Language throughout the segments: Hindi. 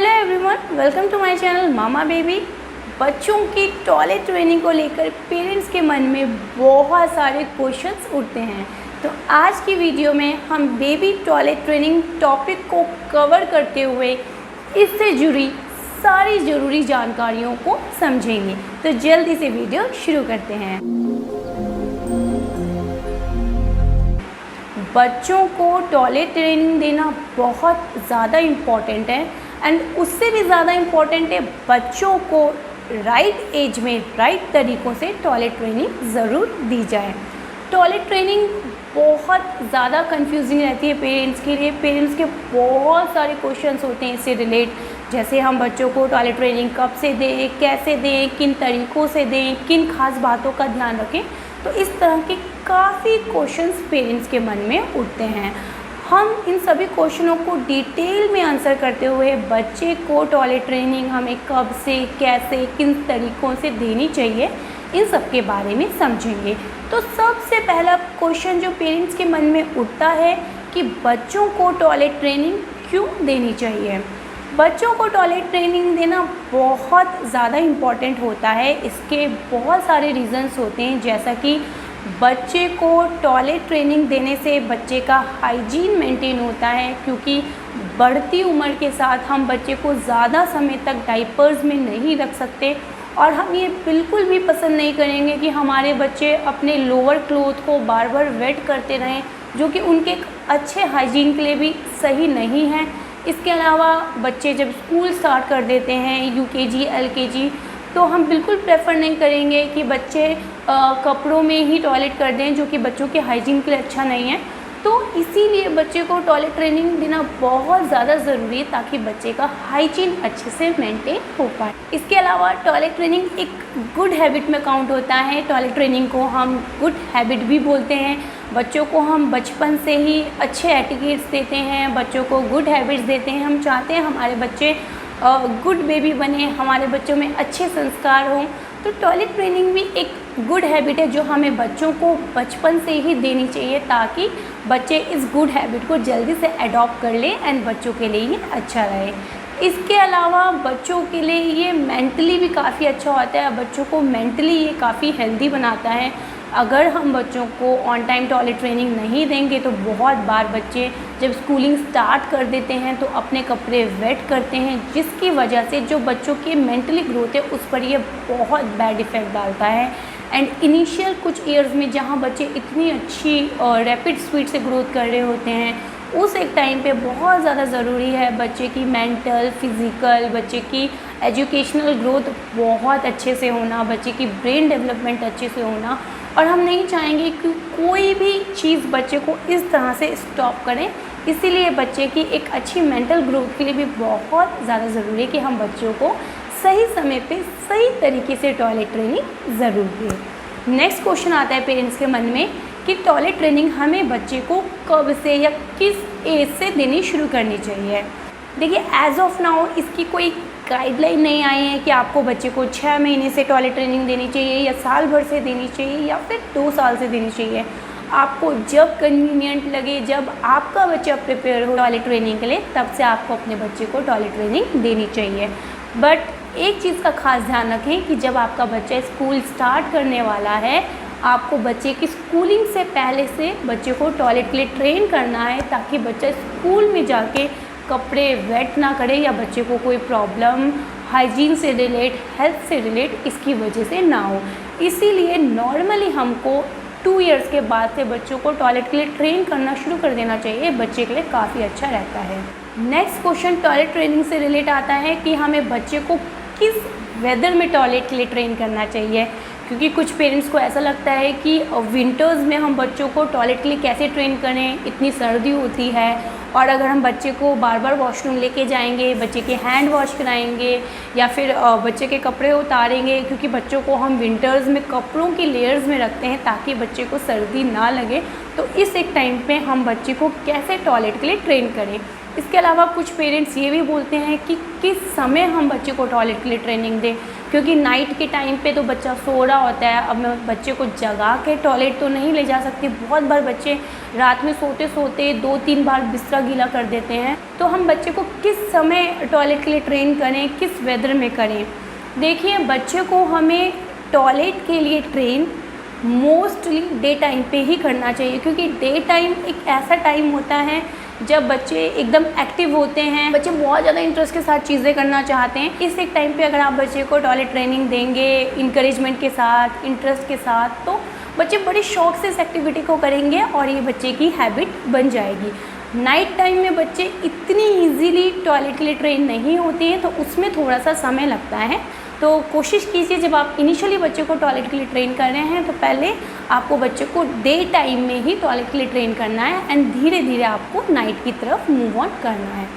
Hello everyone, welcome to my channel mama baby. बच्चों की टॉयलेट ट्रेनिंग को लेकर पेरेंट्स के मन में बहुत सारे क्वेश्चंस उठते हैं। तो आज की वीडियो में हम बेबी टॉयलेट ट्रेनिंग टॉपिक को कवर करते हुए इससे जुड़ी सारी ज़रूरी जानकारियों को समझेंगे। तो जल्दी से वीडियो शुरू करते हैं। बच्चों को टॉयलेट ट्रेनिंग देना बहुत ज़्यादा इम्पॉर्टेंट है एंड उससे भी ज़्यादा इम्पॉर्टेंट है बच्चों को राइट एज में राइट तरीक़ों से टॉयलेट ट्रेनिंग ज़रूर दी जाए। टॉयलेट ट्रेनिंग बहुत ज़्यादा कंफ्यूजिंग रहती है पेरेंट्स के लिए। पेरेंट्स के बहुत सारे क्वेश्चंस होते हैं इससे रिलेट, जैसे हम बच्चों को टॉयलेट ट्रेनिंग कब से दें, कैसे दें, किन तरीक़ों से दें, किन खास बातों का ध्यान रखें। तो इस तरह के काफ़ी क्वेश्चंस पेरेंट्स के मन में उठते हैं। हम इन सभी क्वेश्चनों को डिटेल में आंसर करते हुए बच्चे को टॉयलेट ट्रेनिंग हमें कब से, कैसे, किन तरीक़ों से देनी चाहिए, इन सब के बारे में समझेंगे। तो सबसे पहला क्वेश्चन जो पेरेंट्स के मन में उठता है कि बच्चों को टॉयलेट ट्रेनिंग क्यों देनी चाहिए। बच्चों को टॉयलेट ट्रेनिंग देना बहुत ज़्यादा इम्पॉर्टेंट होता है। इसके बहुत सारे रीज़न्स होते हैं, जैसा कि बच्चे को टॉयलेट ट्रेनिंग देने से बच्चे का हाइजीन मेंटेन होता है, क्योंकि बढ़ती उम्र के साथ हम बच्चे को ज़्यादा समय तक डाइपर्स में नहीं रख सकते और हम ये बिल्कुल भी पसंद नहीं करेंगे कि हमारे बच्चे अपने लोअर क्लोथ को बार बार वेट करते रहें, जो कि उनके अच्छे हाइजीन के लिए भी सही नहीं है। इसके अलावा बच्चे जब स्कूल स्टार्ट कर देते हैं, यूकेजी, एलकेजी, तो हम बिल्कुल प्रेफर नहीं करेंगे कि बच्चे कपड़ों में ही टॉयलेट कर दें, जो कि बच्चों के हाइजीन के लिए अच्छा नहीं है। तो इसीलिए बच्चे को टॉयलेट ट्रेनिंग देना बहुत ज़्यादा ज़रूरी है, ताकि बच्चे का हाइजीन अच्छे से मेंटेन हो पाए। इसके अलावा टॉयलेट ट्रेनिंग एक गुड हैबिट में काउंट होता है। टॉयलेट ट्रेनिंग को हम गुड हैबिट भी बोलते हैं। बच्चों को हम बचपन से ही अच्छे एटिकेट्स देते हैं, बच्चों को गुड हैबिट्स देते हैं। हम चाहते हैं हमारे बच्चे गुड बेबी बने, हमारे बच्चों में अच्छे संस्कार हों। तो टॉयलेट ट्रेनिंग भी एक गुड हैबिट है जो हमें बच्चों को बचपन से ही देनी चाहिए, ताकि बच्चे इस गुड हैबिट को जल्दी से अडॉप्ट कर लें एंड बच्चों के लिए ये अच्छा रहे। इसके अलावा बच्चों के लिए ये मेंटली भी काफ़ी अच्छा होता है। बच्चों को मेंटली ये काफ़ी हेल्दी बनाता है। अगर हम बच्चों को ऑन टाइम टॉयलेट ट्रेनिंग नहीं देंगे तो बहुत बार बच्चे जब स्कूलिंग स्टार्ट कर देते हैं तो अपने कपड़े वेट करते हैं, जिसकी वजह से जो बच्चों की मेंटली ग्रोथ है उस पर ये बहुत बैड इफ़ेक्ट डालता है। एंड इनिशियल कुछ ईयर्स में जहाँ बच्चे इतनी अच्छी और रैपिड स्पीड से ग्रोथ कर रहे होते हैं, उस एक टाइम पे बहुत ज़्यादा ज़रूरी है बच्चे की मेंटल, फिज़िकल, बच्चे की एजुकेशनल ग्रोथ बहुत अच्छे से होना, बच्चे की ब्रेन डेवलपमेंट अच्छे से होना। और हम नहीं चाहेंगे कि कोई भी चीज़ बच्चे को इस तरह से स्टॉप करें। इसीलिए बच्चे की एक अच्छी मेंटल ग्रोथ के लिए भी बहुत ज़्यादा ज़रूरी है कि हम बच्चों को सही समय पे सही तरीके से टॉयलेट ट्रेनिंग ज़रूर दें। नेक्स्ट क्वेश्चन आता है पेरेंट्स के मन में कि टॉयलेट ट्रेनिंग हमें बच्चे को कब से या किस एज से देनी शुरू करनी चाहिए। देखिए, एज ऑफ नाउ इसकी कोई गाइडलाइन नहीं आई है कि आपको बच्चे को 6 महीने से टॉयलेट ट्रेनिंग देनी चाहिए या साल भर से देनी चाहिए या फिर 2 साल से देनी चाहिए। आपको जब कन्वीनियंट लगे, जब आपका बच्चा प्रिपेयर हो टॉयलेट ट्रेनिंग के लिए, तब से आपको अपने बच्चे को टॉयलेट ट्रेनिंग देनी चाहिए। बट एक चीज़ का खास ध्यान रखें कि जब आपका बच्चा स्कूल स्टार्ट करने वाला है, आपको बच्चे की स्कूलिंग से पहले से बच्चे को टॉयलेट के लिए ट्रेन करना है, ताकि बच्चा स्कूल में जाके कपड़े वेट ना करे या बच्चे को कोई प्रॉब्लम हाइजीन से रिलेट, हेल्थ से रिलेट इसकी वजह से ना हो। इसीलिए नॉर्मली हमको 2 इयर्स के बाद से बच्चों को टॉयलेट के लिए ट्रेन करना शुरू कर देना चाहिए। बच्चे के लिए काफ़ी अच्छा रहता है। नेक्स्ट क्वेश्चन टॉयलेट ट्रेनिंग से रिलेट आता है कि हमें बच्चे को किस वेदर में टॉयलेट के लिए ट्रेन करना चाहिए, क्योंकि कुछ पेरेंट्स को ऐसा लगता है कि विंटर्स में हम बच्चों को टॉयलेट के लिए कैसे ट्रेन करें, इतनी सर्दी होती है और अगर हम बच्चे को बार बार वॉशरूम लेके जाएंगे, बच्चे के हैंड वॉश कराएंगे या फिर बच्चे के कपड़े उतारेंगे, क्योंकि बच्चों को हम विंटर्स में कपड़ों की लेयर्स में रखते हैं ताकि बच्चे को सर्दी ना लगे। तो इस एक टाइम पे हम बच्चे को कैसे टॉयलेट के लिए ट्रेन करें। इसके अलावा कुछ पेरेंट्स ये भी बोलते हैं कि किस समय हम बच्चे को टॉयलेट के लिए ट्रेनिंग दें, क्योंकि नाइट के टाइम पे तो बच्चा सो रहा होता है। अब मैं बच्चे को जगा के टॉयलेट तो नहीं ले जा सकती। बहुत बार बच्चे रात में सोते सोते 2-3 बार बिस्तरा गीला कर देते हैं। तो हम बच्चे को किस समय टॉयलेट के लिए ट्रेन करें, किस वेदर में करें। देखिए, बच्चे को हमें टॉयलेट के लिए ट्रेन मोस्टली डे टाइम पे ही करना चाहिए, क्योंकि डे टाइम एक ऐसा टाइम होता है जब बच्चे एकदम एक्टिव होते हैं, बच्चे बहुत ज़्यादा इंटरेस्ट के साथ चीज़ें करना चाहते हैं। इस एक टाइम पे अगर आप बच्चे को टॉयलेट ट्रेनिंग देंगे इंकरेजमेंट के साथ, इंटरेस्ट के साथ, तो बच्चे बड़े शौक से इस एक्टिविटी को करेंगे और ये बच्चे की हैबिट बन जाएगी। नाइट टाइम में बच्चे इतनी ईजीली टॉयलेट के लिए ट्रेन नहीं होते हैं, तो उसमें थोड़ा सा समय लगता है। तो कोशिश कीजिए, जब आप इनिशियली बच्चे को टॉयलेट के लिए ट्रेन कर रहे हैं तो पहले आपको बच्चे को डे टाइम में ही टॉयलेट के लिए ट्रेन करना है एंड धीरे धीरे आपको नाइट की तरफ मूव ऑन करना है।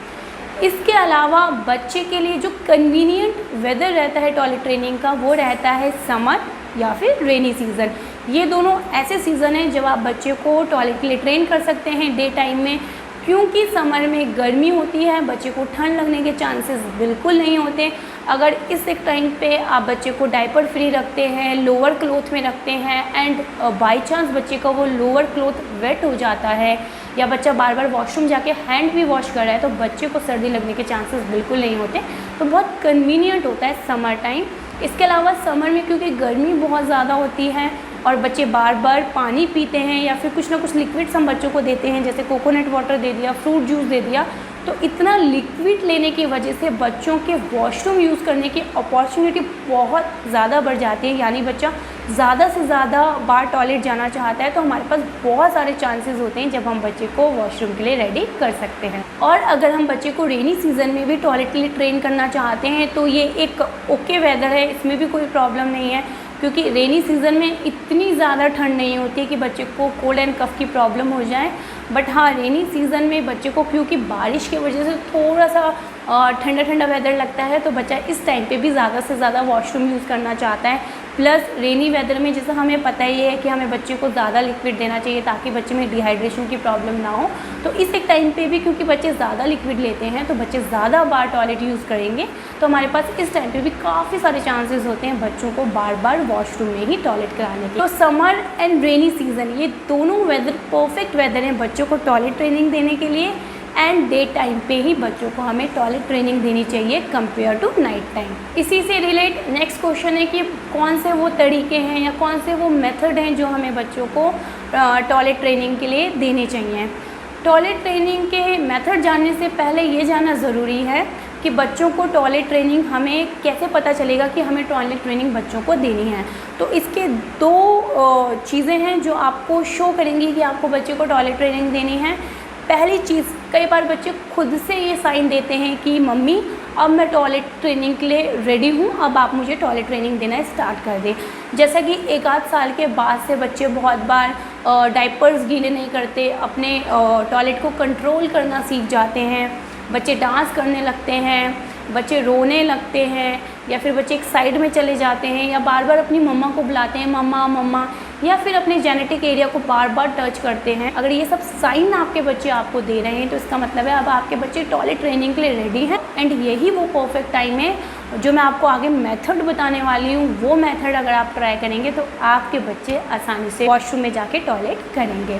इसके अलावा बच्चे के लिए जो कन्वीनियंट वेदर रहता है टॉयलेट ट्रेनिंग का, वो रहता है समर या फिर रेनी सीज़न। ये दोनों ऐसे सीज़न हैं जब आप बच्चे को टॉयलेट के लिए ट्रेन कर सकते हैं डे टाइम में, क्योंकि समर में गर्मी होती है, बच्चे को ठंड लगने के चांसेस बिल्कुल नहीं होते। अगर इस एक टाइम पे आप बच्चे को डायपर फ्री रखते हैं, लोअर क्लोथ में रखते हैं एंड बाय चांस बच्चे का वो लोअर क्लोथ वेट हो जाता है या बच्चा बार बार वॉशरूम जाके हैंड भी वॉश कर रहा है, तो बच्चे को सर्दी लगने के चांसेस बिल्कुल नहीं होते। तो बहुत कन्वीनियंट होता है समर टाइम। इसके अलावा समर में क्योंकि गर्मी बहुत ज़्यादा होती है और बच्चे बार बार पानी पीते हैं या फिर कुछ ना कुछ लिक्विड्स हम बच्चों को देते हैं, जैसे कोकोनट वाटर दे दिया, फ्रूट जूस दे दिया, तो इतना लिक्विड लेने की वजह से बच्चों के वॉशरूम यूज़ करने की अपॉर्चुनिटी बहुत ज़्यादा बढ़ जाती है। यानी बच्चा ज़्यादा से ज़्यादा बार टॉयलेट जाना चाहता है, तो हमारे पास बहुत सारे चांसेस होते हैं जब हम बच्चे को वॉशरूम के लिए रेडी कर सकते हैं। और अगर हम बच्चे को रेनी सीज़न में भी टॉयलेट के लिए ट्रेन करना चाहते हैं तो ये एक ओके वेदर है, इसमें भी कोई प्रॉब्लम नहीं है, क्योंकि रेनी सीज़न में इतनी ज़्यादा ठंड नहीं होती है कि बच्चे को कोल्ड एंड कफ की प्रॉब्लम हो जाए। बट हाँ, रेनी सीज़न में बच्चे को क्योंकि बारिश की वजह से थोड़ा सा ठंडा ठंडा वेदर लगता है, तो बच्चा इस टाइम पे भी ज़्यादा से ज़्यादा वॉशरूम यूज़ करना चाहता है। प्लस रेनी वेदर में जैसा हमें पता ही है कि हमें बच्चे को ज़्यादा लिक्विड देना चाहिए ताकि बच्चे में डिहाइड्रेशन की प्रॉब्लम ना हो। तो इस एक टाइम पे भी क्योंकि बच्चे ज़्यादा लिक्विड लेते हैं, तो बच्चे ज़्यादा बार टॉयलेट यूज़ करेंगे, तो हमारे पास इस टाइम पे भी काफ़ी सारे चांसेस होते हैं बच्चों को बार बार वॉशरूम में ही टॉयलेट कराने के। तो समर एंड रेनी सीज़न ये दोनों वेदर परफेक्ट वेदर हैं बच्चों को टॉयलेट ट्रेनिंग देने के लिए, एंड डे टाइम पे ही बच्चों को हमें टॉयलेट ट्रेनिंग देनी चाहिए कंपेयर टू नाइट टाइम। इसी से रिलेट नेक्स्ट क्वेश्चन है कि कौन से वो तरीके हैं या कौन से वो मेथड हैं जो हमें बच्चों को टॉयलेट ट्रेनिंग के लिए देने चाहिए। टॉयलेट ट्रेनिंग के मेथड जानने से पहले ये जानना ज़रूरी है कि बच्चों को टॉयलेट ट्रेनिंग हमें कैसे पता चलेगा कि हमें टॉयलेट ट्रेनिंग बच्चों को देनी है। तो इसके दो चीज़ें हैं जो आपको शो करेंगी कि आपको बच्चे को टॉयलेट ट्रेनिंग देनी है। पहली चीज़, कई बार बच्चे खुद से ये साइन देते हैं कि मम्मी अब मैं टॉयलेट ट्रेनिंग के लिए रेडी हूँ, अब आप मुझे टॉयलेट ट्रेनिंग देना स्टार्ट कर दें। जैसा कि 1-8 साल के बाद से बच्चे बहुत बार डायपर्स गीले नहीं करते, अपने टॉयलेट को कंट्रोल करना सीख जाते हैं, बच्चे डांस करने लगते हैं, बच्चे रोने लगते हैं, या फिर बच्चे एक साइड में चले जाते हैं, या बार बार अपनी मम्मा को बुलाते हैं मम्मा मम्मा, या फिर अपने जेनेटिक एरिया को बार बार टच करते हैं। अगर ये सब साइन आपके बच्चे आपको दे रहे हैं तो इसका मतलब है अब आपके बच्चे टॉयलेट ट्रेनिंग के लिए रेडी हैं, एंड यही वो परफेक्ट टाइम है जो मैं आपको आगे मेथड बताने वाली हूँ। वो मेथड अगर आप ट्राई करेंगे तो आपके बच्चे आसानी से वॉशरूम में जाके टॉयलेट करेंगे।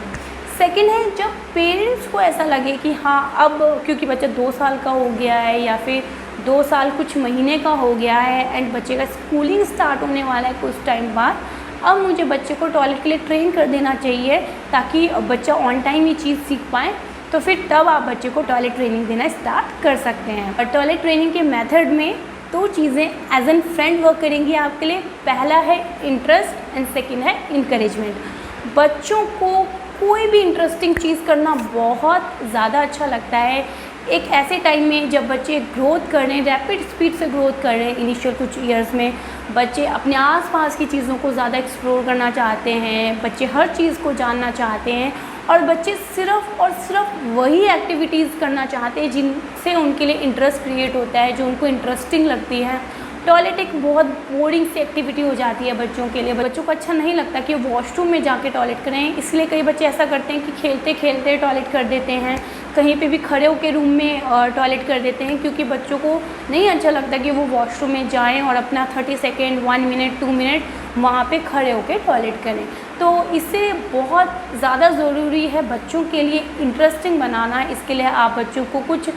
सेकेंड है, जब पेरेंट्स को ऐसा लगे कि हाँ अब क्योंकि बच्चा 2 साल का हो गया है या फिर 2 साल कुछ महीने का हो गया है एंड बच्चे का स्कूलिंग स्टार्ट होने वाला है कुछ टाइम बाद, अब मुझे बच्चे को टॉयलेट के लिए ट्रेन कर देना चाहिए ताकि बच्चा ऑन टाइम ये चीज़ सीख पाए, तो फिर तब आप बच्चे को टॉयलेट ट्रेनिंग देना स्टार्ट कर सकते हैं। और टॉयलेट ट्रेनिंग के मेथड में 2 चीज़ें एज एन फ्रेंड वर्क करेंगी आपके लिए। पहला है इंटरेस्ट एंड सेकेंड है इंकरेजमेंट। बच्चों को कोई भी इंटरेस्टिंग चीज़ करना बहुत ज़्यादा अच्छा लगता है। एक ऐसे टाइम में जब बच्चे ग्रोथ कर रहे हैं, रैपिड स्पीड से ग्रोथ कर रहे हैं, इनिशियल कुछ ईयर्स में बच्चे अपने आसपास की चीज़ों को ज़्यादा एक्सप्लोर करना चाहते हैं, बच्चे हर चीज़ को जानना चाहते हैं, और बच्चे सिर्फ़ और सिर्फ वही एक्टिविटीज़ करना चाहते हैं जिनसे उनके लिए इंटरेस्ट क्रिएट होता है, जो उनको इंटरेस्टिंग लगती है। टॉयलेट एक बहुत बोरिंग सी एक्टिविटी हो जाती है बच्चों के लिए। बच्चों को अच्छा नहीं लगता कि वो वॉशरूम में जाके टॉयलेट करें, इसलिए कई बच्चे ऐसा करते हैं कि खेलते खेलते टॉयलेट कर देते हैं, कहीं पे भी खड़े होकर रूम में टॉयलेट कर देते हैं, क्योंकि बच्चों को नहीं अच्छा लगता कि वो वॉशरूम में जाएं और अपना 30 सेकेंड 1 मिनट 2 मिनट वहाँ पे खड़े होकर टॉयलेट करें। तो इससे बहुत ज़्यादा ज़रूरी है बच्चों के लिए इंटरेस्टिंग बनाना। इसके लिए आप बच्चों को कुछ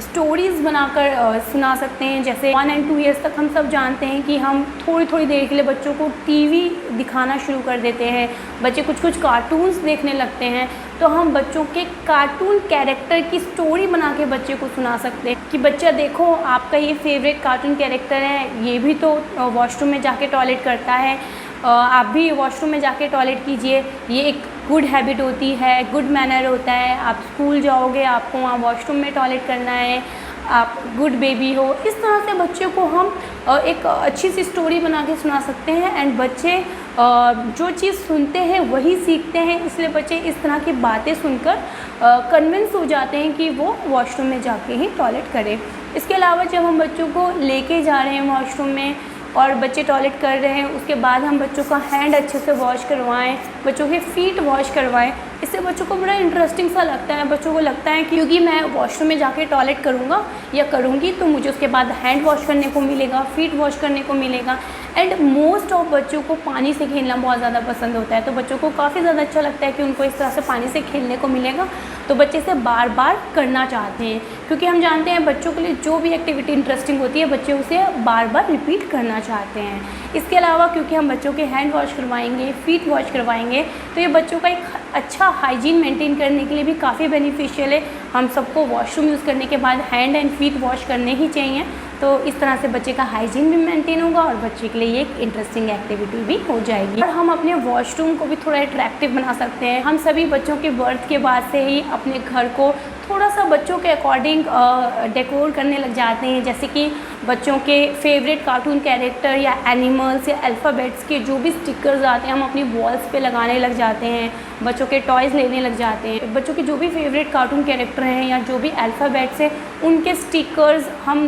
स्टोरीज़ बनाकर सुना सकते हैं। जैसे 1 और 2 ईयर्स तक हम सब जानते हैं कि हम थोड़ी थोड़ी देर के लिए बच्चों को टीवी दिखाना शुरू कर देते हैं, बच्चे कुछ कुछ कार्टून्स देखने लगते हैं, तो हम बच्चों के कार्टून कैरेक्टर की स्टोरी बना के बच्चे को सुना सकते हैं कि बच्चा देखो आपका ये फेवरेट कार्टून कैरेक्टर है, ये भी तो वॉशरूम में जाके टॉयलेट करता है, आप भी वॉशरूम में जाके टॉयलेट कीजिए, ये एक गुड हैबिट होती है, गुड मैनर होता है। आप स्कूल जाओगे, आपको वहाँ वॉशरूम में टॉयलेट करना है, आप गुड बेबी हो। इस तरह से बच्चे को हम एक अच्छी सी स्टोरी बना के सुना सकते हैं एंड बच्चे जो चीज़ सुनते हैं वही सीखते हैं, इसलिए बच्चे इस तरह की बातें सुनकर कन्विंस हो जाते हैं कि वो वॉशरूम में जाके ही टॉयलेट करें। इसके अलावा जब हम बच्चों को लेके जा रहे हैं वॉशरूम में और बच्चे टॉयलेट कर रहे हैं, उसके बाद हम बच्चों का हैंड अच्छे से वॉश करवाएं, बच्चों के फीट वॉश करवाएं। इससे बच्चों को बड़ा इंटरेस्टिंग सा लगता है। बच्चों को लगता है कि क्योंकि मैं वॉशरूम में जाके टॉयलेट करूँगा या करूँगी तो मुझे उसके बाद हैंड वॉश करने को मिलेगा, फीट वॉश करने को मिलेगा। एंड मोस्ट ऑफ बच्चों को पानी से खेलना बहुत ज़्यादा पसंद होता है, तो बच्चों को काफ़ी ज़्यादा अच्छा लगता है कि उनको इस तरह से पानी से खेलने को मिलेगा, तो बच्चे इसे बार बार करना चाहते हैं, क्योंकि हम जानते हैं बच्चों के लिए जो भी एक्टिविटी इंटरेस्टिंग होती है बच्चे उसे बार बार रिपीट करना चाहते हैं। इसके अलावा क्योंकि हम बच्चों के हैंड वॉश करवाएंगे, फीट वॉश करवाएंगे, तो ये बच्चों का एक अच्छा हाइजीन मेंटेन करने के लिए भी काफ़ी बेनिफिशियल है। हम सबको वॉशरूम यूज़ करने के बाद हैंड एंड फीट वॉश करने ही चाहिए, तो इस तरह से बच्चे का हाइजीन भी मेंटेन होगा और बच्चे के लिए ये एक इंटरेस्टिंग एक्टिविटी भी हो जाएगी। और हम अपने वॉशरूम को भी थोड़ा अट्रैक्टिव बना सकते हैं। हम सभी बच्चों के बर्थ के बाद से ही अपने घर को थोड़ा सा बच्चों के अकॉर्डिंग डेकोर करने लग जाते हैं, जैसे कि बच्चों के फेवरेट कार्टून कैरेक्टर या एनिमल्स या अल्फ़ाबेट्स के जो भी स्टिकर्स आते हैं हम अपनी वॉल्स पे लगाने लग जाते हैं, बच्चों के टॉयज़ लेने लग जाते हैं। बच्चों के जो भी फेवरेट कार्टून कैरेक्टर हैं या जो भी अल्फ़ाबेट्स हैं उनके स्टिकर्स हम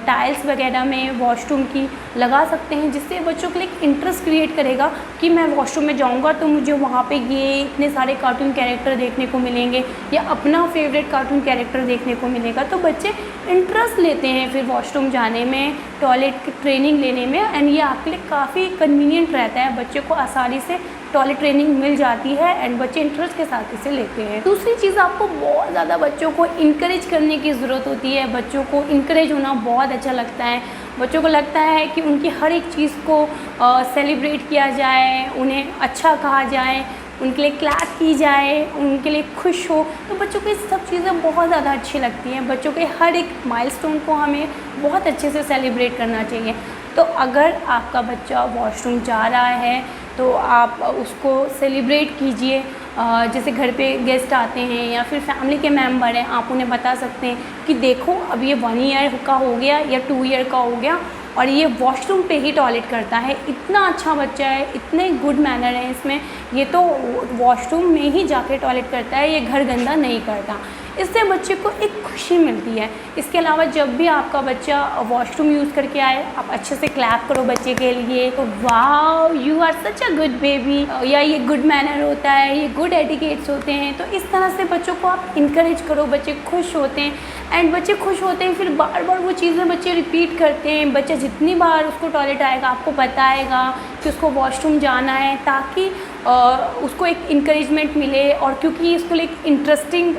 टाइल्स वगैरह में वॉशरूम की लगा सकते हैं, जिससे बच्चों के लिए एक इंटरेस्ट क्रिएट करेगा कि मैं वॉशरूम में जाऊंगा तो मुझे वहाँ पे ये इतने सारे कार्टून कैरेक्टर देखने को मिलेंगे या अपना फेवरेट कार्टून कैरेक्टर देखने को मिलेगा। तो बच्चे इंटरेस्ट लेते हैं फिर वॉशरूम जाने में, टॉयलेट की ट्रेनिंग लेने में, एंड ये आपके लिए काफ़ी कन्वीनियंट रहता है। बच्चे को आसानी से टॉयलेट ट्रेनिंग मिल जाती है एंड बच्चे इंटरेस्ट के साथ इसे लेते हैं। दूसरी चीज़, आपको बहुत ज़्यादा बच्चों को इंकरेज करने की ज़रूरत होती है। बच्चों को इंकरेज होना बहुत अच्छा लगता है। बच्चों को लगता है कि उनकी हर एक चीज़ को सेलिब्रेट किया जाए, उन्हें अच्छा कहा जाए, उनके लिए क्लैप की जाए, उनके लिए खुश हो, तो बच्चों को ये सब चीज़ें बहुत ज़्यादा अच्छी लगती हैं। बच्चों के हर एक माइलस्टोन को हमें बहुत अच्छे से सेलिब्रेट करना चाहिए। तो अगर आपका बच्चा वॉशरूम जा रहा है तो आप उसको सेलिब्रेट कीजिए। जैसे घर पे गेस्ट आते हैं या फिर फैमिली के मेंबर हैं, आप उन्हें बता सकते हैं कि देखो अब ये 1 ईयर का हो गया या 2 ईयर का हो गया और ये वॉशरूम पे ही टॉयलेट करता है, इतना अच्छा बच्चा है, इतने गुड मैनर है इसमें, ये तो वॉशरूम में ही जाके टॉयलेट करता है, ये घर गंदा नहीं करता। इससे बच्चे को एक खुशी मिलती है। इसके अलावा जब भी आपका बच्चा वॉशरूम यूज़ करके आए, आप अच्छे से क्लैप करो बच्चे के लिए, तो wow you are such a good baby, या ये गुड मैनर होता है, ये गुड एटिकेट्स होते हैं। तो इस तरह से बच्चों को आप इनकरेज करो, बच्चे खुश होते हैं एंड बच्चे खुश होते हैं फिर बार बार वो चीज़ें बच्चे रिपीट करते हैं। बच्चा जितनी बार उसको टॉयलेट आएगा आपको बताएगा कि उसको वॉशरूम जाना है, ताकि उसको एक इंकरेजमेंट मिले, और क्योंकि इसको एक इंटरेस्टिंग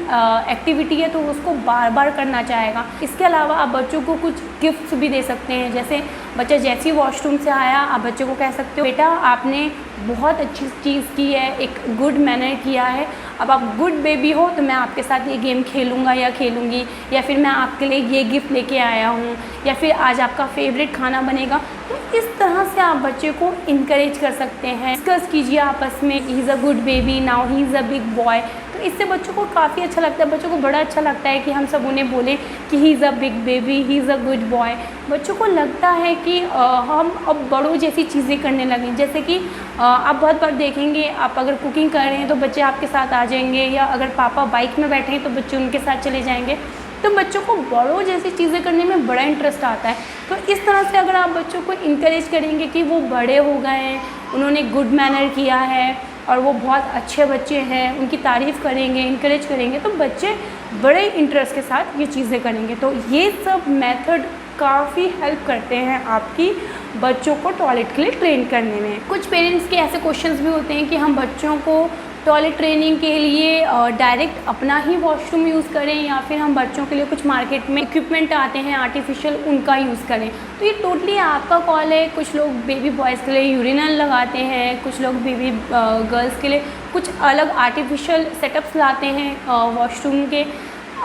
एक्टिविटी है तो उसको बार बार करना चाहेगा। इसके अलावा आप बच्चों को कुछ गिफ्ट्स भी दे सकते हैं। जैसे बच्चा जैसे ही वॉशरूम से आया आप बच्चे को कह सकते हो, बेटा आपने बहुत अच्छी चीज़ की है, एक गुड मैनर किया है, अब आप गुड बेबी हो तो मैं आपके साथ ये गेम खेलूँगा या खेलूँगी, या फिर मैं आपके लिए ये गिफ्ट लेके आया हूँ, या फिर आज आपका फेवरेट खाना बनेगा। तो इस तरह से आप बच्चे को इनकरेज कर सकते हैं। डिस्कस कीजिए आपस में, he is a good baby, now he is a big boy. तो इससे बच्चों को काफ़ी अच्छा लगता है, बच्चों को बड़ा अच्छा लगता है कि हम सब उन्हें बोलें कि he is a big baby, he is a good boy. बच्चों को लगता है कि हम अब बड़ों जैसी चीज़ें करने लगें। जैसे कि आप बहुत बार देखेंगे, आप अगर कुकिंग कर रहे हैं तो बच्चे आपके साथ आ जाएंगे, या अगर पापा बाइक में बैठे हैं तो बच्चे उनके साथ चले जाएंगे। तो बच्चों को बड़ों जैसी चीज़ें करने में बड़ा इंटरेस्ट आता है। तो इस तरह से अगर आप बच्चों को इंकरेज करेंगे कि वो बड़े हो गए हैं, उन्होंने गुड मैनर किया है और वो बहुत अच्छे बच्चे हैं, उनकी तारीफ़ करेंगे, इंकरेज करेंगे, तो बच्चे बड़े इंटरेस्ट के साथ ये चीज़ें करेंगे। तो ये सब मेथड काफ़ी हेल्प करते हैं आपकी बच्चों को टॉयलेट के लिए ट्रेन करने में। कुछ पेरेंट्स के ऐसे क्वेश्चंस भी होते हैं कि हम बच्चों को टॉयलेट ट्रेनिंग के लिए डायरेक्ट अपना ही वॉशरूम यूज़ करें या फिर हम बच्चों के लिए कुछ मार्केट में इक्विपमेंट आते हैं आर्टिफिशियल, उनका यूज़ करें। तो ये टोटली आपका कॉल है। कुछ लोग बेबी बॉयज़ के लिए यूरिनल लगाते हैं, कुछ लोग बेबी गर्ल्स के लिए कुछ अलग आर्टिफिशियल सेटअप्स लाते हैं वॉशरूम के।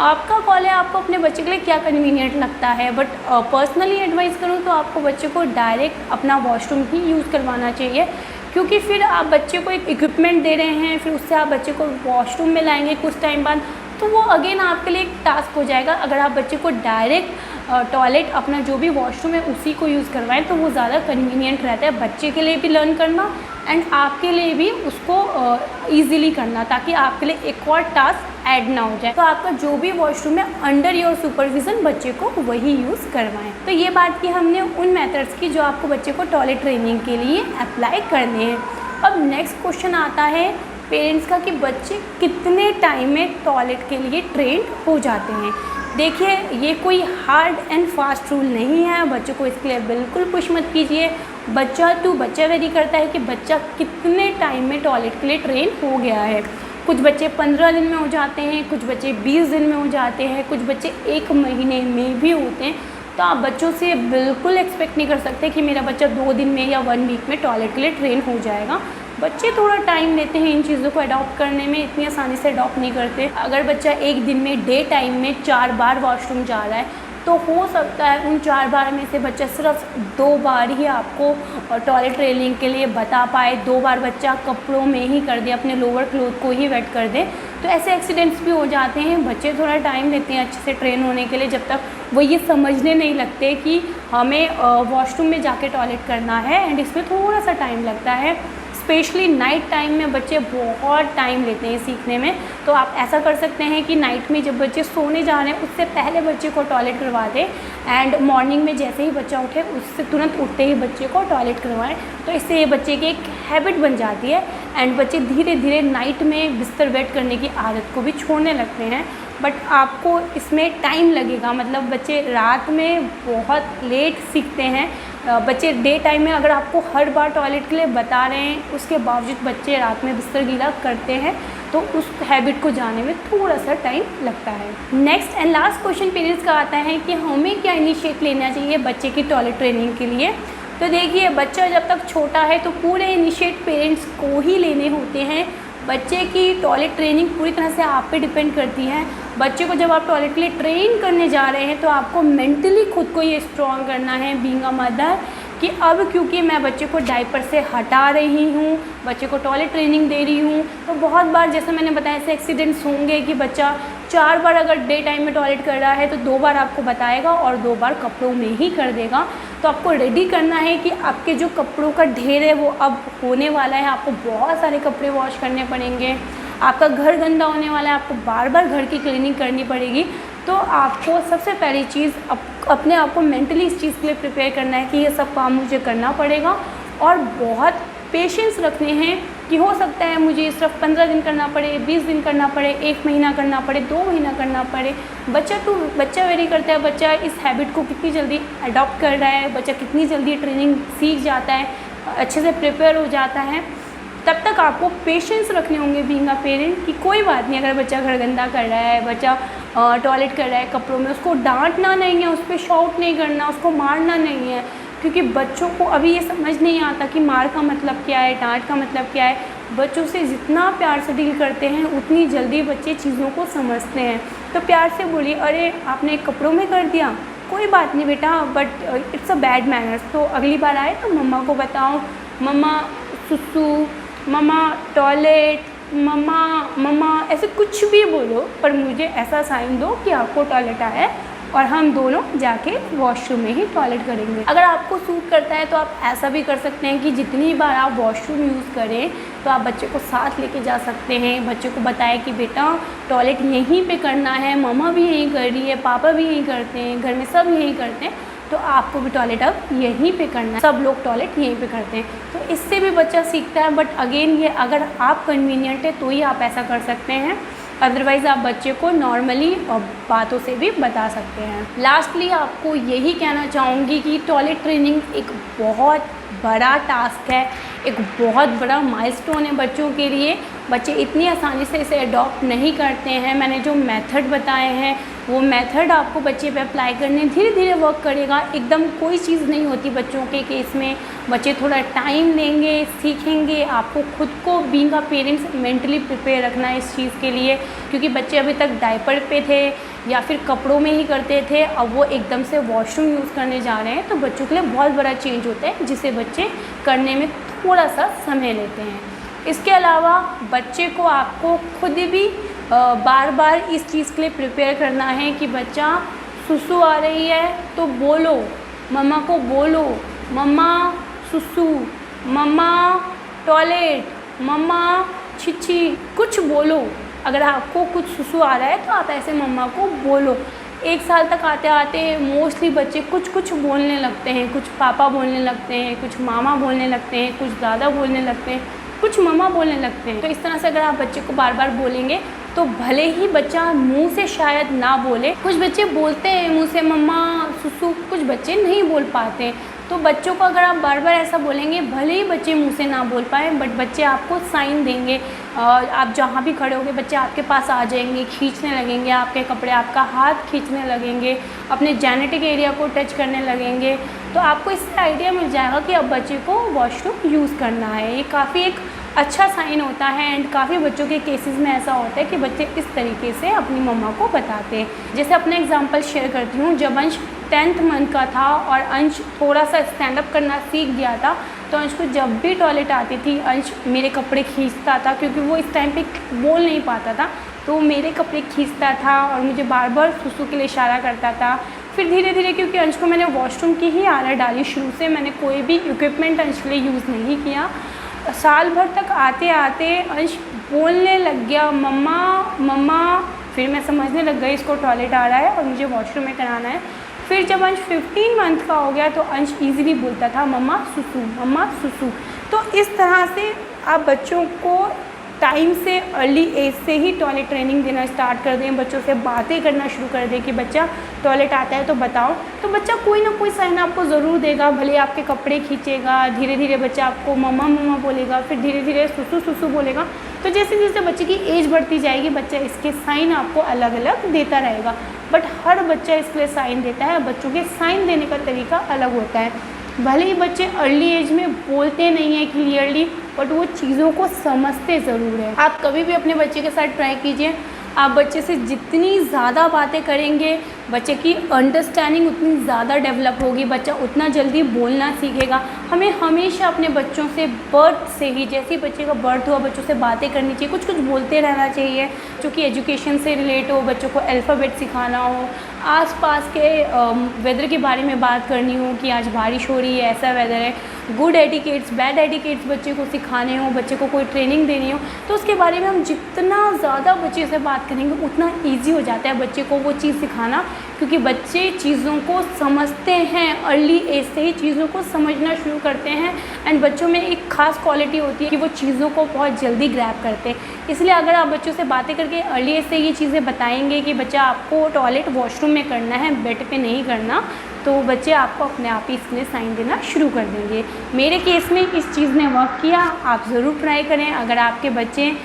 आपका कॉल है, आपको अपने बच्चे के लिए क्या कन्वीनियंट लगता है। बट पर्सनली एडवाइस करूँ तो आपको बच्चे को डायरेक्ट अपना वॉशरूम ही यूज़ करवाना चाहिए, क्योंकि फिर आप बच्चे को एक इक्विपमेंट दे रहे हैं, फिर उससे आप बच्चे को वॉशरूम में लाएंगे कुछ टाइम बाद, तो वो अगेन आपके लिए एक टास्क हो जाएगा। अगर आप बच्चे को डायरेक्ट टॉयलेट अपना जो भी वॉशरूम है उसी को यूज़ करवाएं तो वो ज़्यादा कन्वीनियंट रहता है बच्चे के लिए भी लर्न करना एंड आपके लिए भी उसको ईज़िली करना, ताकि आपके लिए एक और टास्क ऐड ना हो जाए। तो आपका जो भी वॉशरूम है अंडर योर सुपरविज़न बच्चे को वही यूज़ करवाएं। तो ये बात की हमने उन मेथड्स की जो आपको बच्चे को टॉयलेट ट्रेनिंग के लिए अप्लाई करने हैं। अब नेक्स्ट क्वेश्चन आता है पेरेंट्स का कि बच्चे कितने टाइम में टॉयलेट के लिए ट्रेंड हो जाते हैं। देखिए, ये कोई हार्ड एंड फास्ट रूल नहीं है, बच्चों को इसके लिए बिल्कुल पुश मत कीजिए। बच्चा टू बच्चा वेरी करता है कि बच्चा कितने टाइम में टॉयलेट के लिए ट्रेन हो गया है। कुछ बच्चे 15 दिन में हो जाते हैं, कुछ बच्चे 20 दिन में हो जाते हैं, कुछ बच्चे 1 महीने में भी होते हैं। तो आप बच्चों से बिल्कुल एक्सपेक्ट नहीं कर सकते कि मेरा बच्चा 2 दिन में या 1 वीक में टॉयलेट के लिए ट्रेन हो जाएगा। बच्चे थोड़ा टाइम लेते हैं इन चीज़ों को अडॉप्ट करने में, इतनी आसानी से अडॉप्ट नहीं करते। अगर बच्चा एक दिन में डे टाइम में 4 बार वॉशरूम जा रहा है तो हो सकता है उन 4 बार में से बच्चा सिर्फ 2 बार ही आपको टॉयलेट ट्रेनिंग के लिए बता पाए, 2 बार बच्चा कपड़ों में ही कर दे, अपने लोअर क्लोथ को ही वेट कर दे। तो ऐसे एक्सीडेंट्स भी हो जाते हैं। बच्चे थोड़ा टाइम लेते हैं अच्छे से ट्रेन होने के लिए, जब तक वो ये समझने नहीं लगते कि हमें वॉशरूम में जाके टॉयलेट करना है एंड इसमें थोड़ा सा टाइम लगता है। स्पेशली नाइट टाइम में बच्चे बहुत टाइम लेते हैं सीखने में। तो आप ऐसा कर सकते हैं कि नाइट में जब बच्चे सोने जा रहे हैं उससे पहले बच्चे को टॉयलेट करवा दें एंड मॉर्निंग में जैसे ही बच्चा उठे उससे तुरंत उठते ही बच्चे को टॉयलेट करवाएं। तो इससे ये बच्चे की एक हैबिट बन जाती है एंड बच्चे धीरे धीरे नाइट में बिस्तर वेट करने की आदत को भी छोड़ने लगते हैं। बट आपको इसमें टाइम लगेगा, मतलब बच्चे रात में बहुत लेट सीखते हैं। बच्चे डे टाइम में अगर आपको हर बार टॉयलेट के लिए बता रहे हैं उसके बावजूद बच्चे रात में बिस्तर गीला करते हैं, तो उस हैबिट को जाने में थोड़ा सा टाइम लगता है। Next and last question parents का आता है कि हमें क्या इनिशिएट लेना चाहिए बच्चे की टॉयलेट ट्रेनिंग के लिए। तो देखिए, बच्चा जब तक छोटा है तो पूरे इनिशिएट पेरेंट्स को ही लेने होते हैं। बच्चे की टॉयलेट ट्रेनिंग पूरी तरह से आप पे डिपेंड करती है। बच्चे को जब आप टॉयलेट के लिए ट्रेन करने जा रहे हैं तो आपको मेंटली खुद को ये स्ट्रॉन्ग करना है बीइंग अ मदर कि अब क्योंकि मैं बच्चे को डायपर से हटा रही हूँ, बच्चे को टॉयलेट ट्रेनिंग दे रही हूँ, तो बहुत बार जैसे मैंने बताया ऐसे एक्सीडेंट्स होंगे कि बच्चा 4 बार अगर डे टाइम में टॉयलेट कर रहा है तो 2 बार आपको बताएगा और 2 बार कपड़ों में ही कर देगा। तो आपको रेडी करना है कि आपके जो कपड़ों का ढेर है वो अब होने वाला है, आपको बहुत सारे कपड़े वॉश करने पड़ेंगे, आपका घर गंदा होने वाला है, आपको बार बार घर की क्लीनिंग करनी पड़ेगी। तो आपको सबसे पहली चीज़ अपने आप को मेंटली इस चीज़ के लिए प्रिपेयर करना है कि ये सब काम मुझे करना पड़ेगा और बहुत पेशेंस रखने हैं कि हो सकता है मुझे सिर्फ 15 दिन करना पड़े, 20 दिन करना पड़े, 1 महीना करना पड़े, 2 महीना करना पड़े। बच्चा वेरी करता है, बच्चा इस हैबिट को कितनी जल्दी अडॉप्ट कर रहा है, बच्चा कितनी जल्दी ट्रेनिंग सीख जाता है, अच्छे से प्रिपेयर हो जाता है। तब तक आपको पेशेंस रखने होंगे बीइंग अ पेरेंट कि कोई बात नहीं, अगर बच्चा घर गंदा कर रहा है, बच्चा टॉयलेट कर रहा है कपड़ों में, उसको डांटना नहीं है, उस पर शाउट नहीं करना, उसको मारना नहीं है, क्योंकि बच्चों को अभी ये समझ नहीं आता कि मार का मतलब क्या है, डांट का मतलब क्या है। बच्चों से जितना प्यार से डील करते हैं उतनी जल्दी बच्चे चीज़ों को समझते हैं। तो प्यार से बोलिए, अरे आपने कपड़ों में कर दिया, कोई बात नहीं बेटा, but it's a bad manners, तो अगली बार आए तो मम्मा को बताओ, मम्मा सुसु, मम्मा टॉयलेट, मम्मा ऐसे कुछ भी बोलो, पर मुझे ऐसा साइन दो कि आपको टॉयलेट आया है और हम दोनों जाके वॉशरूम में ही टॉयलेट करेंगे। अगर आपको सूट करता है तो आप ऐसा भी कर सकते हैं कि जितनी बार आप वॉशरूम यूज़ करें तो आप बच्चे को साथ लेके जा सकते हैं। बच्चे को बताएं कि बेटा टॉयलेट यहीं पे करना है, मम्मा भी यहीं कर रही है, पापा भी यहीं करते हैं, घर में सब यहीं करते हैं, तो आपको भी टॉयलेट अब यहीं पे करना है, सब लोग टॉयलेट यहीं पे करते हैं। तो इससे भी बच्चा सीखता है। बट अगेन ये अगर आप कन्वीनियंट है तो ही आप ऐसा कर सकते हैं, अदरवाइज़ आप बच्चे को नॉर्मली बातों से भी बता सकते हैं। लास्टली आपको यही कहना चाहूँगी कि टॉयलेट ट्रेनिंग एक बहुत बड़ा टास्क है, एक बहुत बड़ा माइलस्टोन है बच्चों के लिए। बच्चे इतनी आसानी से इसे अडॉप्ट नहीं करते हैं। मैंने जो मेथड बताए हैं वो मेथड आपको बच्चे पे अप्लाई करने धीरे धीरे वर्क करेगा। एकदम कोई चीज़ नहीं होती बच्चों के केस में। बच्चे थोड़ा टाइम लेंगे, सीखेंगे। आपको खुद को being a parents mentally prepare रखना है इस चीज़ के लिए, क्योंकि बच्चे अभी तक डायपर पे थे या फिर कपड़ों में ही करते थे, अब वो एकदम से वॉशरूम यूज़ करने जा रहे हैं, तो बच्चों के लिए बहुत बड़ा चेंज होता है जिसे बच्चे करने में थोड़ा सा समय लेते हैं। इसके अलावा बच्चे को आपको खुद भी बार बार इस चीज़ के लिए प्रिपेयर करना है कि बच्चा सुसु आ रही है तो बोलो, मम्मा को बोलो, मम्मा सुसु, मम्मा टॉयलेट, मम्मा छिछी, कुछ बोलो। अगर आपको कुछ सुसु आ रहा है तो आप ऐसे मम्मा को बोलो। 1 साल तक आते आते मोस्टली बच्चे कुछ बोलने लगते हैं, कुछ पापा बोलने लगते हैं, कुछ मामा बोलने लगते हैं, कुछ दादा बोलने लगते हैं, कुछ मम्मा बोलने लगते हैं। तो इस तरह से अगर आप बच्चे को बार बार बोलेंगे तो भले ही बच्चा मुंह से शायद ना बोले, कुछ बच्चे बोलते हैं मुंह से मम्मा सुसु, कुछ बच्चे नहीं बोल पाते हैं। तो बच्चों को अगर आप बार बार ऐसा बोलेंगे, भले ही बच्चे मुंह से ना बोल पाए बट बच्चे आपको साइन देंगे। आप जहाँ भी खड़े होंगे बच्चे आपके पास आ जाएंगे, खींचने लगेंगे आपके कपड़े, आपका हाथ खींचने लगेंगे, अपने जेनेटिक एरिया को टच करने लगेंगे। तो आपको इससे आइडिया मिल जाएगा कि अब बच्चे को वॉशरूम यूज़ करना है। ये काफ़ी एक अच्छा साइन होता है एंड काफ़ी बच्चों के केसेस में ऐसा होता है कि बच्चे इस तरीके से अपनी मम्मा को बताते हैं। जैसे अपना एग्जांपल शेयर करती हूँ, जब अंश 10th मंथ का था और अंश थोड़ा सा स्टैंड अप करना सीख गया था, तो अंश को जब भी टॉयलेट आती थी अंश मेरे कपड़े खींचता था, क्योंकि वो इस टाइम पे बोल नहीं पाता था, तो मेरे कपड़े खींचता था और मुझे बार बार सुसु के लिए इशारा करता था। फिर धीरे धीरे, क्योंकि अंश को मैंने वॉशरूम की ही आदत डाली शुरू से, मैंने कोई भी इक्विपमेंट अंश के लिए यूज़ नहीं किया। साल भर तक आते आते अंश बोलने लग गया मम्मा मम्मा। फिर मैं समझने लग गई इसको टॉयलेट आ रहा है और मुझे वॉशरूम में कराना है। फिर जब अंश 15 मंथ का हो गया तो अंश ईज़िली बोलता था मम्मा सुसु, मम्मा सुसु। तो इस तरह से आप बच्चों को टाइम से, अर्ली एज से ही टॉयलेट ट्रेनिंग देना स्टार्ट कर दें। बच्चों से बातें करना शुरू कर दें कि बच्चा टॉयलेट आता है तो बताओ, तो बच्चा कोई ना कोई साइन आपको ज़रूर देगा। भले आपके कपड़े खींचेगा, धीरे धीरे बच्चा आपको मम्मा मम्मा बोलेगा, फिर धीरे धीरे सुसु सुसु बोलेगा। तो जैसे जैसे बच्चे की एज बढ़ती जाएगी बच्चा इसके साइन आपको अलग अलग देता रहेगा। बट हर बच्चा इसके लिए साइन देता है, बच्चों के साइन देने का तरीका अलग होता है। भले ही बच्चे अर्ली एज में बोलते नहीं हैं क्लियरली, बट वो चीज़ों को समझते ज़रूर है। आप कभी भी अपने बच्चे के साथ ट्राई कीजिए, आप बच्चे से जितनी ज़्यादा बातें करेंगे बच्चे की अंडरस्टैंडिंग उतनी ज़्यादा डेवलप होगी, बच्चा उतना जल्दी बोलना सीखेगा। हमें हमेशा अपने बच्चों से बर्थ से ही, जैसे ही बच्चे का बर्थ हुआ बच्चों से बातें करनी चाहिए, कुछ कुछ बोलते रहना चाहिए, क्योंकि एजुकेशन से रिलेट हो, बच्चों को अल्फ़ाबेट सिखाना हो, आसपास के वेदर के बारे में बात करनी हो कि आज बारिश हो रही है, ऐसा वेदर है, गुड एटिकेट्स बैड एटिकेट्स बच्चे को सिखाने हो, बच्चे को कोई ट्रेनिंग देनी हो, तो उसके बारे में हम जितना ज़्यादा बच्चे से बात करेंगे उतना ईजी हो जाता है बच्चे को वो चीज़ सिखाना, क्योंकि बच्चे चीज़ों को समझते हैं, अर्ली एज से ही चीज़ों को समझना शुरू करते हैं। एंड बच्चों में एक ख़ास क्वालिटी होती है कि वो चीज़ों को बहुत जल्दी ग्रैब करते हैं। इसलिए अगर आप बच्चों से बातें करके अर्ली एज से ये चीज़ें बताएंगे कि बच्चा आपको टॉयलेट वॉशरूम में करना है, बेड पे नहीं करना, तो बच्चे आपको अपने आप ही इसमें साइन देना शुरू कर देंगे। मेरे केस में इस चीज़ ने वर्क किया, आप ज़रूर ट्राई करें। अगर आपके बच्चे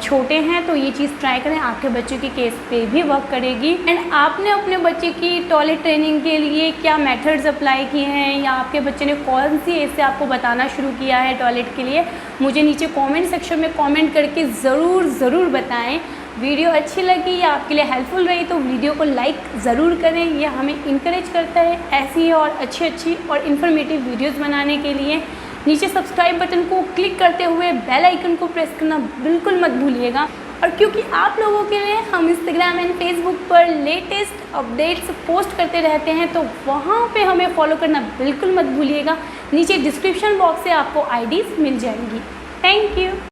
छोटे हैं तो ये चीज़ ट्राई करें, आपके बच्चों के केस पे भी वर्क करेगी। एंड आपने अपने बच्चे की टॉयलेट ट्रेनिंग के लिए क्या मेथड्स अप्लाई किए हैं, या आपके बच्चे ने कौन सी एज से आपको बताना शुरू किया है टॉयलेट के लिए, मुझे नीचे कमेंट सेक्शन में कमेंट करके ज़रूर बताएं। वीडियो अच्छी लगी या आपके लिए हेल्पफुल रही तो वीडियो को लाइक ज़रूर करें, यह हमें इनकरेज करता है ऐसी और अच्छी और इन्फॉर्मेटिव वीडियोस बनाने के लिए। नीचे सब्सक्राइब बटन को क्लिक करते हुए बेल आइकन को प्रेस करना बिल्कुल मत भूलिएगा। और क्योंकि आप लोगों के लिए हम इंस्टाग्राम एंड फेसबुक पर लेटेस्ट अपडेट्स पोस्ट करते रहते हैं, तो वहाँ पे हमें फॉलो करना बिल्कुल मत भूलिएगा। नीचे डिस्क्रिप्शन बॉक्स से आपको आईडीज़ मिल जाएंगी। Thank you.